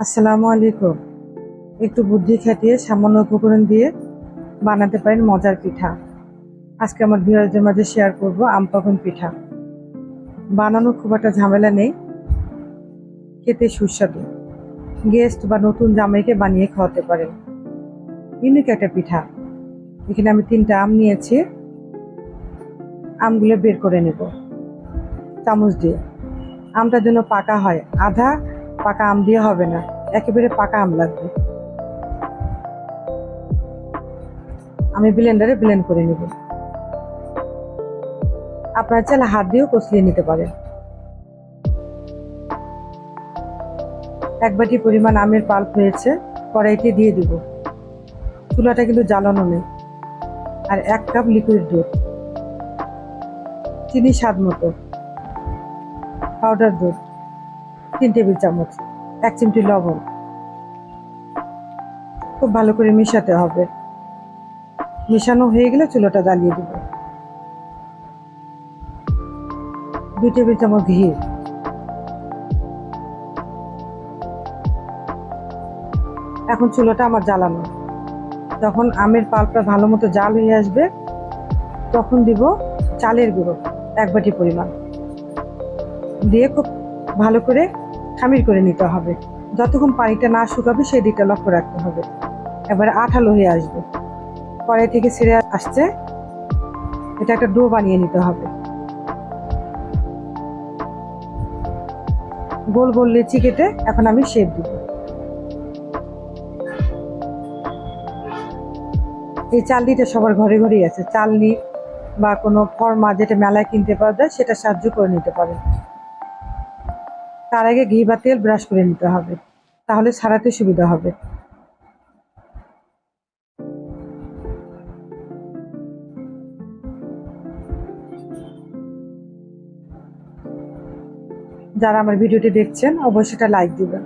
আসসালামু আলাইকুম। একটু বুদ্ধি খাটিয়ে সামান্য উপকরণ দিয়ে বানাতে পারেন মজার পিঠা। আজকে আমার ভিউয়ারদের মাঝে শেয়ার করব আমপাকন পিঠা। বানানো খুব একটা ঝামেলা নেই, খেতে সুস্বাদু। গেস্ট বা নতুন জামাইকে বানিয়ে খাওয়াতে পারেন। ইউনিক একটা পিঠা। এখানে আমি 3টা আম নিয়েছি। আমগুলো বের করে নেব চামচ দিয়ে। আমটা যেন পাকা হয়, আধা পাকা আম দিয়ে হবে না, একেবারে পাকা আম লাগবে। আমি ব্লেন্ডারে ব্লেন্ড করে নেব। আপনারা চাইলে হাত দিয়েও কষলিয়ে নিতে পারেন। 1 বাটি পরিমাণ আমের পাল্প হয়েছে, কড়াইতে দিয়ে দিব। চুলাটা কিন্তু জ্বালানো নেই। আর 1 কাপ লিকুইড দুধ, চিনি স্বাদ মতো, পাউডার দুধ 3 টেবিল চামচ, 1 চিমটি লবণ। খুব ভালো করে মেশাতে হবে। মেশানো হয়ে গেলে চুলাটা জ্বালিয়ে দিব। 2 টেবিল চামচ ঘি। এখন চুলাটা আমার জ্বালানো। যখন আমের পাল্পটা ভালো মতো জাল হয়ে আসবে, তখন দিব চালের গুঁড়ো 1 বাটি পরিমাণ দিয়ে খুব ভালো করে খামির করে নিতে হবে। যতক্ষণ পানিটা না শুকাবে সেই দিকটা লক্ষ্য রাখতে হবে। এবারে আঠালো হয়ে আসবে, কড়াই থেকে ছেড়ে আসছে। এটা একটা ডো বানিয়ে নিতে হবে। গোল গোল লেচি কেটে এখন আমি শেপ দিব। এই চালনিটা সবার ঘরে ঘরেই আছে। চালনি বা কোনো ফর্মা যেটা মেলায় কিনতে পাওয়া যায়, সেটা সাহায্য করে নিতে পারেন। তার আগে ঘি বা তেল ব্রাশ করে নিতে হবে, তাহলে ছাড়াতে সুবিধা হবে। যারা আমার ভিডিওটি দেখছেন অবশ্যই সেটা লাইক দিবেন।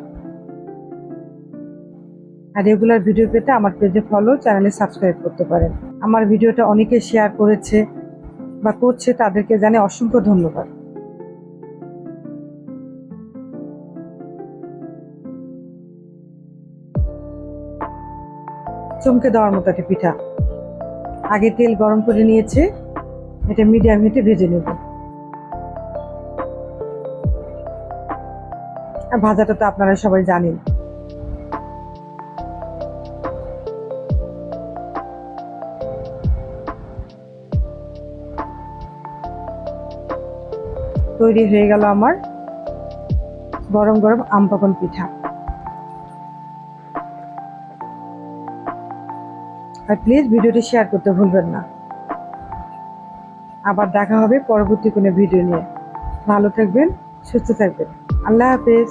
আর রেগুলার ভিডিও পেতে আমার পেজে ফলো, চ্যানেলে সাবস্ক্রাইব করতে পারেন। আমার ভিডিওটা অনেকে শেয়ার করেছে বা করছে, তাদেরকে জানাই অসংখ্য ধন্যবাদ। চমকে দেওয়ার মতো একটা পিঠা। আগে তেল গরম করে নিয়েছে, এটা মিডিয়াম হিটে ভেজে নেব। আর ভাজাটা তো আপনারা সবাই জানেন। তৈরি হয়ে গেল আমার গরম গরম আমপাকন পিঠা। আর প্লিজ ভিডিওটি শেয়ার করতে ভুলবেন না। আবার দেখা হবে পরবর্তী কোনো ভিডিও নিয়ে। ভালো থাকবেন, সুস্থ থাকবেন। আল্লাহ হাফেজ।